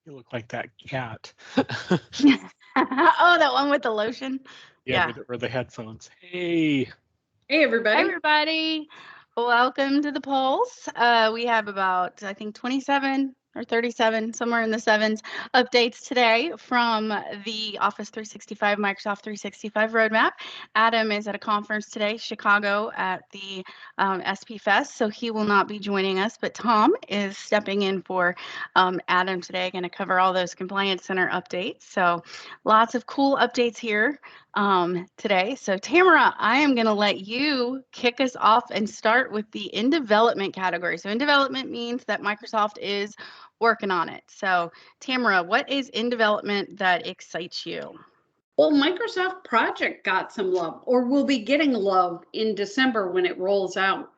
You look like that cat. Oh, that one with the lotion. Yeah, Yeah. or the headphones. Hey, Hey, Hi, everybody. everybody. Welcome to the polls. We have about, I think, 27 or 37, somewhere in the sevens, updates today from the Office 365, Microsoft 365 roadmap. Adam is at a conference today, Chicago, at the SP Fest, so he will not be joining us, but Tom is stepping in for Adam today, going to cover all those Compliance Center updates. So lots of cool updates here today. So Tamara, I am going to let you kick us off and start with the in development category. So in development means that Microsoft is working on it. So Tamara, what is in development that excites you? Well, Microsoft Project got some love, or will be getting love in December when it rolls out.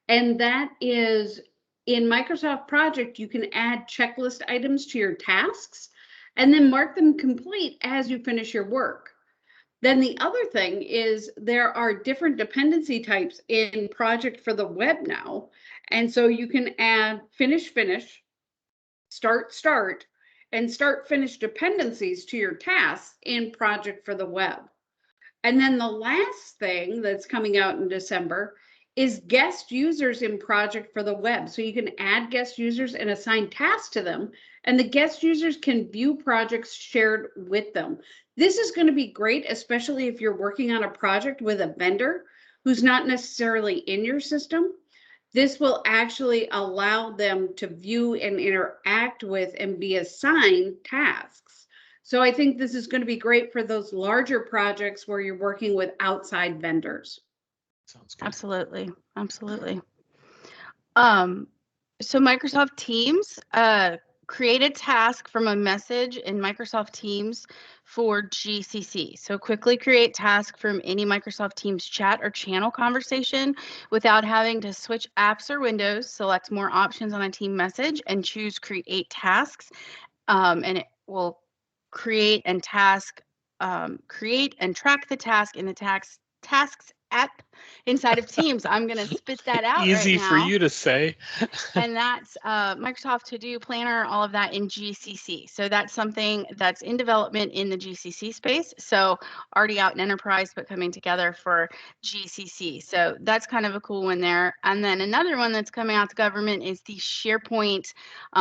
And that is in Microsoft Project, you can add checklist items to your tasks and then mark them complete as you finish your work. Then the other thing is there are different dependency types in Project for the web now. And so you can add finish, start, and start finish dependencies to your tasks in Project for the web. And then the last thing that's coming out in December is guest users in Project for the web. So you can add guest users and assign tasks to them, and the guest users can view projects shared with them. This is going to be great, especially if you're working on a project with a vendor who's not necessarily in your system. This will actually allow them to view and interact with and be assigned tasks. So I think this is going to be great for those larger projects where you're working with outside vendors. sounds good. Absolutely. Absolutely. Um, so Microsoft Teams create a task from a message in Microsoft Teams for GCC. So quickly create task from any Microsoft Teams chat or channel conversation without having to switch apps or windows. Select more options on a team message and choose create tasks. And it will create and track the task in the tasks app inside of Teams. I'm going to spit that out right Easy for now. you to say. And that's Microsoft To Do Planner, all of that in GCC. So that's something that's in development in the GCC space. So already out in enterprise, but coming together for GCC. So that's kind of a cool one there. And then another one that's coming out to government is the SharePoint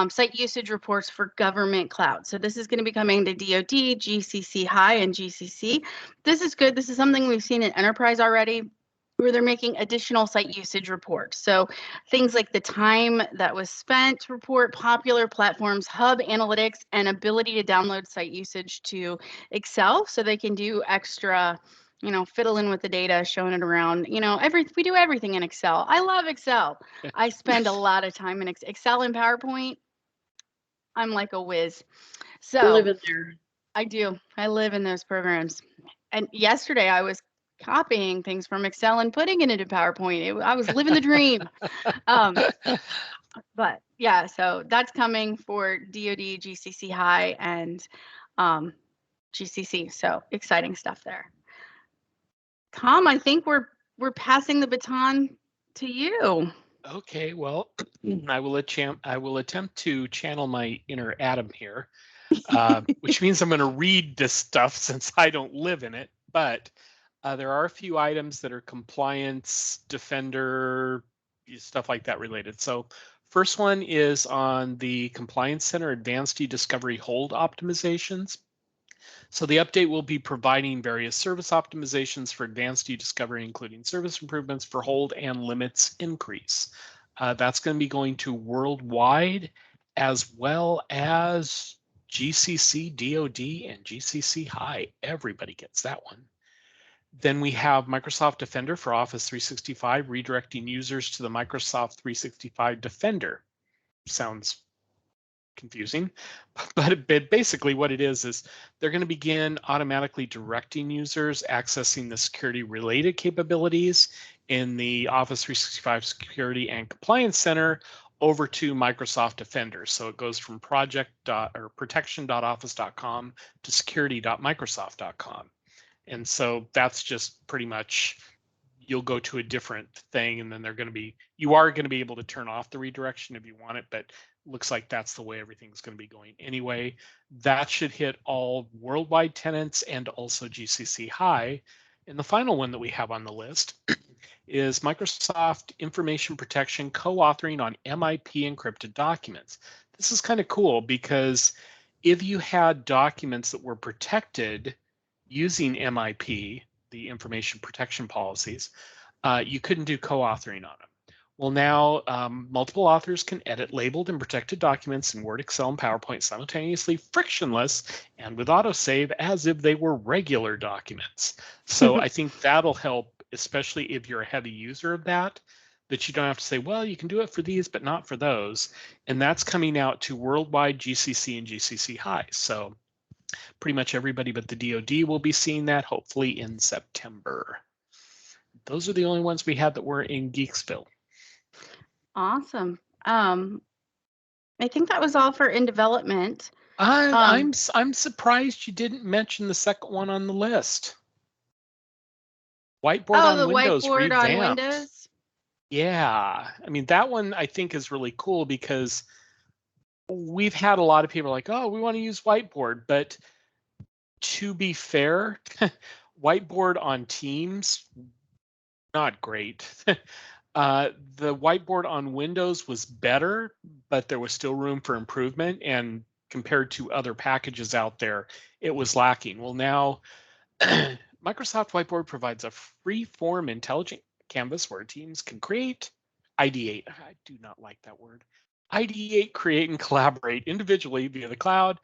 site usage reports for government cloud. So this is going to be coming to DoD, GCC High, and GCC. This is good. This is something we've seen in enterprise already, where they're making additional site usage reports. So things like the time that was spent report, popular platforms, hub analytics, and ability to download site usage to Excel so they can do extra, fiddle in with the data, showing it around. We do everything in Excel. I love Excel. I spend a lot of time in Excel and PowerPoint. I'm like a whiz. So Living there. I do. I live in those programs. And yesterday I was copying things from Excel and putting it into PowerPoint. I was living the dream. Um, but yeah, so that's coming for DoD, GCC High, and GCC. So exciting stuff there. Tom, I think we're passing the baton to you. Okay, well, I will attempt to channel my inner Adam here, which means I'm going to read this stuff since I don't live in it. But there are a few items that are compliance, defender, stuff like that related. So first one is on the Compliance Center Advanced eDiscovery hold optimizations. So the update will be providing various service optimizations for advanced eDiscovery, including service improvements for hold and limits increase. That's going to be going to worldwide as well as GCC, DoD, and GCC High. Everybody gets that one. Then we have Microsoft Defender for Office 365, redirecting users to the Microsoft 365 Defender. Sounds confusing, but basically what it is they're going to begin automatically directing users accessing the security related capabilities in the Office 365 Security and Compliance Center over to Microsoft Defender. So it goes from protection.office.com to security.microsoft.com. And so that's just pretty much you'll go to a different thing, and then you are going to be able to turn off the redirection if you want it, but looks like that's the way everything's going to be going anyway. That should hit all worldwide tenants and also GCC High. And the final one that we have on the list is Microsoft Information Protection co-authoring on MIP encrypted documents. This is kind of cool because if you had documents that were protected using MIP, the information protection policies, you couldn't do co-authoring on them. Well, now multiple authors can edit labeled and protected documents in Word, Excel, and PowerPoint simultaneously, frictionless, and with autosave as if they were regular documents. So I think that'll help, especially if you're a heavy user of that you don't have to say, well, you can do it for these, but not for those. And that's coming out to worldwide GCC and GCC High. So pretty much everybody but the DoD will be seeing that, hopefully in September. Those are the only ones we had that were in Geeksville. Awesome. I think that was all for in development. I'm surprised you didn't mention the second one on the list. Whiteboard on Windows whiteboard revamped. on Windows. Yeah, I mean that one I think is really cool because we've had a lot of people like, oh, we want to use Whiteboard, but to be fair, Whiteboard on Teams, not great. The Whiteboard on Windows was better, but there was still room for improvement. And compared to other packages out there, it was lacking. Well, now Microsoft Whiteboard provides a free-form intelligent canvas where teams can ideate. I do not like that word. Ideate, create, and collaborate individually via the cloud.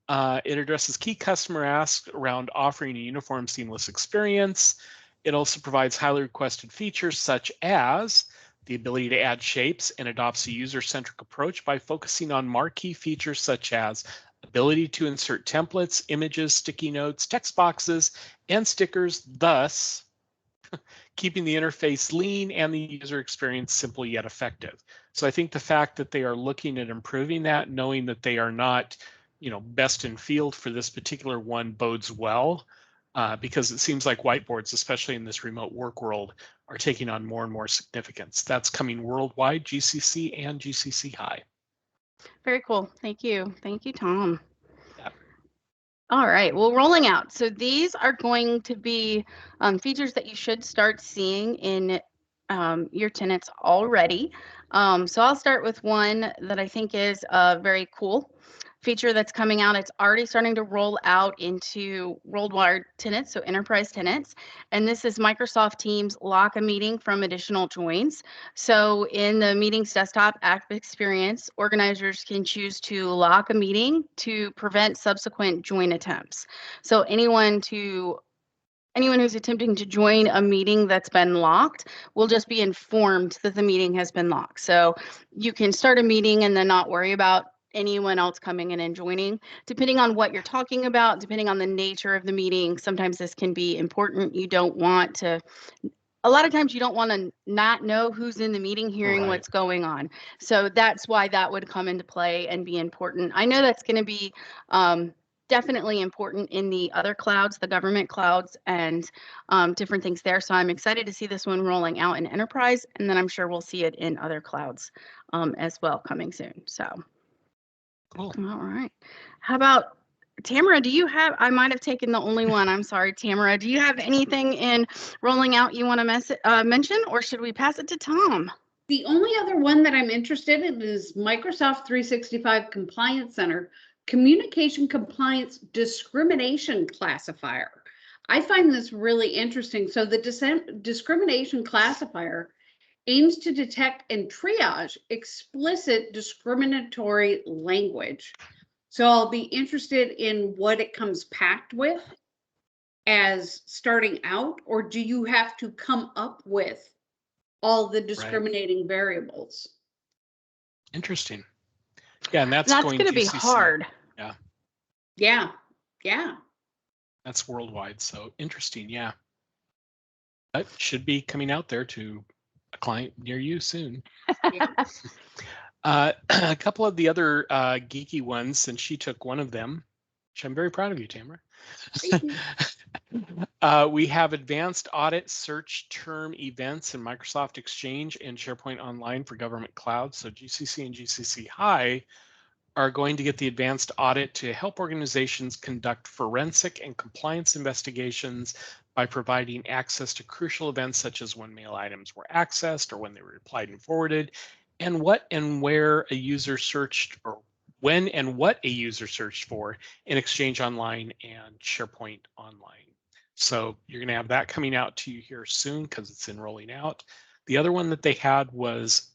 It addresses key customer asks around offering a uniform, seamless experience. It also provides highly requested features such as the ability to add shapes and adopts a user-centric approach by focusing on marquee features such as ability to insert templates, images, sticky notes, text boxes, and stickers, thus keeping the interface lean and the user experience simple yet effective. So I think the fact that they are looking at improving that, knowing that they are not, best in field for this particular one bodes well. Because it seems like whiteboards, especially in this remote work world, are taking on more and more significance. That's coming worldwide, GCC and GCC High. Very cool. Thank you. Thank you, Tom. Yeah. All right. Well, rolling out. So these are going to be features that you should start seeing in your tenants already. So I'll start with one that I think is very cool feature that's coming out. It's already starting to roll out into worldwide tenants, so enterprise tenants. And this is Microsoft Teams lock a meeting from additional joins. So in the meetings desktop app experience, organizers can choose to lock a meeting to prevent subsequent join attempts. So anyone who's attempting to join a meeting that's been locked will just be informed that the meeting has been locked. So you can start a meeting and then not worry about anyone else coming in and joining. Depending on what you're talking about, depending on the nature of the meeting, sometimes this can be important. A lot of times you don't want to not know who's in the meeting hearing what's going on. So that's why that would come into play and be important. I know that's going to be definitely important in the other clouds, the government clouds, and different things there. So I'm excited to see this one rolling out in enterprise, and then I'm sure we'll see it in other clouds as well coming soon. So cool. All right. How about Tamara? I might have taken the only one. I'm sorry, Tamara. Do you have anything in rolling out you want to mention, or should we pass it to Tom? The only other one that I'm interested in is Microsoft 365 Compliance Center Communication Compliance Discrimination Classifier. I find this really interesting. So the discrimination classifier aims to detect and triage explicit discriminatory language. So I'll be interested in what it comes packed with as starting out, or do you have to come up with all the discriminating variables? Interesting. Yeah, and that's going to be hard. Yeah. Yeah. Yeah. That's worldwide. So interesting. Yeah. That should be coming out there to a client near you soon. A couple of the other geeky ones, and she took one of them, which I'm very proud of you, Tamara. We have advanced audit search term events in Microsoft Exchange and SharePoint Online for government cloud. So GCC and GCC High are going to get the advanced audit to help organizations conduct forensic and compliance investigations by providing access to crucial events such as when mail items were accessed or when they were replied and forwarded, and what and where a user searched, or when and what a user searched for in Exchange Online and SharePoint Online. So you're going to have that coming out to you here soon because it's in rolling out. The other one that they had was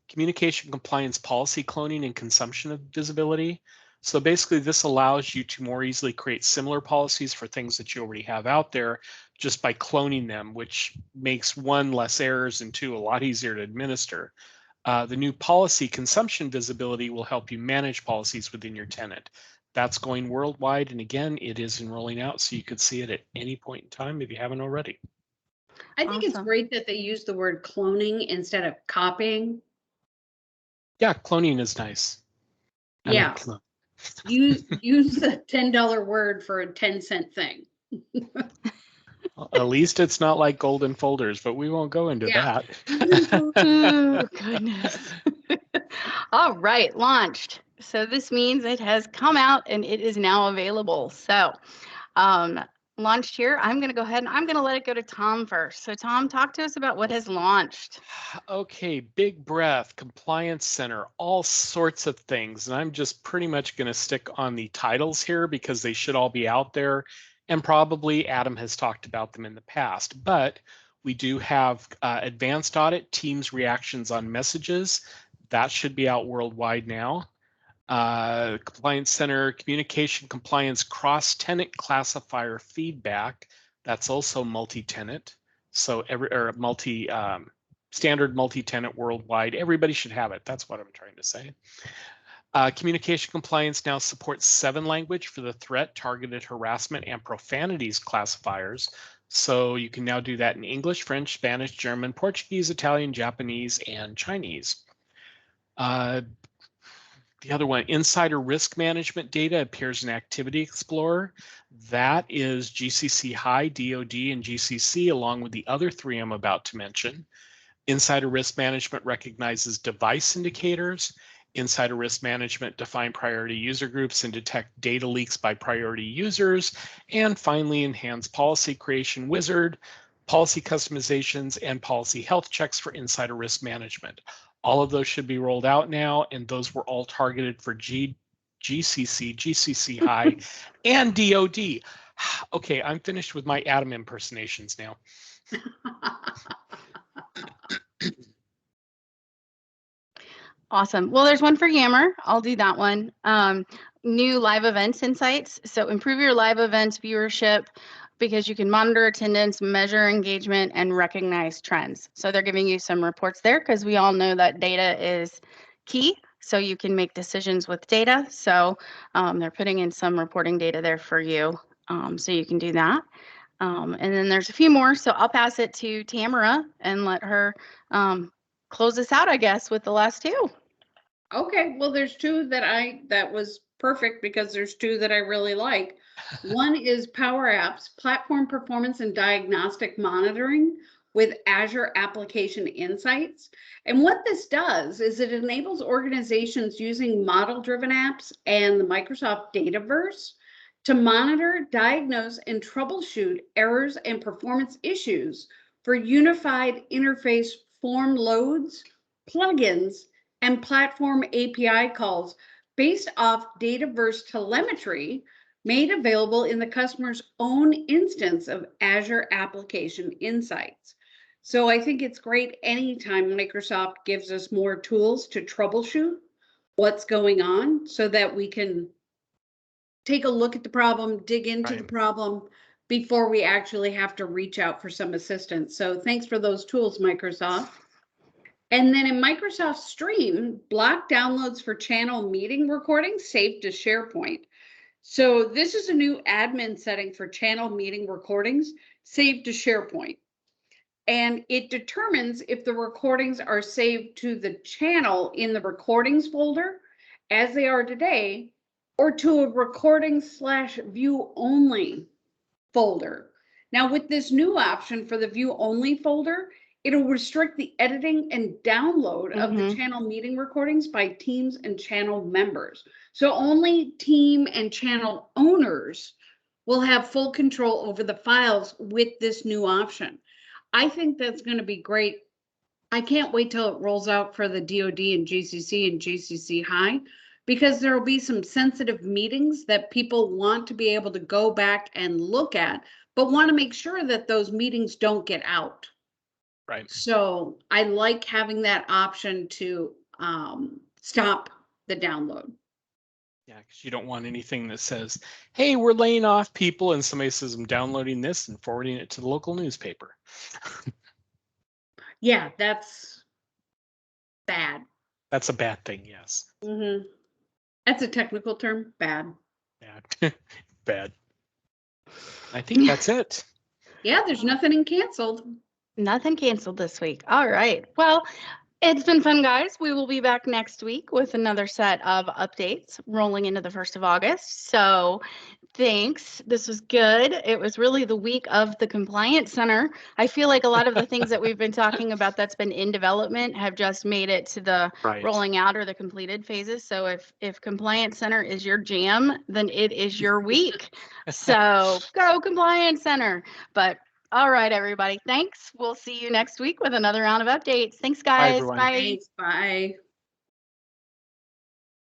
communication compliance policy cloning and consumption of visibility. So basically this allows you to more easily create similar policies for things that you already have out there just by cloning them, which makes one, less errors, and two, a lot easier to administer. The new policy consumption visibility will help you manage policies within your tenant. That's going worldwide, and again, it is enrolling out, so you could see it at any point in time if you haven't already. I think it's great that they use the word cloning instead of copying. Yeah, cloning is nice. Yeah. Use a $10 word for a 10-cent thing. Well, at least it's not like golden folders, but we won't go into that. Oh, goodness. All right, launched. So this means it has come out and it is now available. So launched here. I'm going to go ahead and I'm going to let it go to Tom first. So Tom, talk to us about what has launched. Okay, big breath, compliance center, all sorts of things. And I'm just pretty much going to stick on the titles here because they should all be out there. And probably Adam has talked about them in the past, but we do have advanced audit, teams reactions on messages. That should be out worldwide now. Compliance Center, communication compliance cross-tenant classifier feedback. That's also multi-tenant. So standard multi-tenant worldwide. Everybody should have it. That's what I'm trying to say. Communication compliance now supports 7 language for the threat, targeted harassment, and profanities classifiers. So you can now do that in English, French, Spanish, German, Portuguese, Italian, Japanese, and Chinese. The other one, insider risk management data appears in Activity Explorer. That is GCC High, DoD, and GCC, along with the other 3 I'm about to mention. Insider risk management recognizes device indicators. Insider risk management define priority user groups and detect data leaks by priority users. And finally, enhance policy creation wizard, policy customizations, and policy health checks for insider risk management. All of those should be rolled out now, and those were all targeted for GCC, GCC High, and DoD. Okay, I'm finished with my Adam impersonations now. Awesome. Well, there's one for Yammer. I'll do that one. New live events insights. So improve your live events viewership because you can monitor attendance, measure engagement, and recognize trends. So they're giving you some reports there because we all know that data is key. So you can make decisions with data. So they're putting in some reporting data there for you. So you can do that. And then there's a few more. So I'll pass it to Tamara and let her close us out, I guess, with the last 2. Okay, well, there's 2 that was perfect because there's 2 that I really like. One is Power Apps, Platform Performance and Diagnostic Monitoring with Azure Application Insights. And what this does is it enables organizations using model-driven apps and the Microsoft Dataverse to monitor, diagnose, and troubleshoot errors and performance issues for unified interface form loads, plugins, and platform API calls based off Dataverse telemetry made available in the customer's own instance of Azure Application Insights. So I think it's great anytime Microsoft gives us more tools to troubleshoot what's going on so that we can take a look at the problem, dig into the problem before we actually have to reach out for some assistance. So thanks for those tools, Microsoft. And then in Microsoft Stream, block downloads for channel meeting recordings saved to SharePoint. So this is a new admin setting for channel meeting recordings saved to SharePoint. And it determines if the recordings are saved to the channel in the recordings folder, as they are today, or to a recording/view only folder. Now with this new option for the view only folder, it'll restrict the editing and download of the channel meeting recordings by teams and channel members. So only team and channel owners will have full control over the files with this new option. I think that's going to be great. I can't wait till it rolls out for the DoD and GCC High, because there will be some sensitive meetings that people want to be able to go back and look at, but want to make sure that those meetings don't get out. Right. So I like having that option to stop the download. Yeah, because you don't want anything that says, hey, we're laying off people, and somebody says, I'm downloading this and forwarding it to the local newspaper. Yeah, that's bad. That's a bad thing, yes. That's a technical term, bad. Bad. Bad. I think that's it. Yeah, there's nothing in canceled. Nothing canceled this week. All right. Well, it's been fun, guys. We will be back next week with another set of updates rolling into the 1st of August. So thanks. This was good. It was really the week of the Compliance Center. I feel like a lot of the things that we've been talking about that's been in development have just made it to the rolling out or the completed phases. So if Compliance Center is your jam, then it is your week. So go Compliance Center. But all right, everybody. Thanks. We'll see you next week with another round of updates. Thanks, guys. Bye, everyone. Bye. Thanks, bye.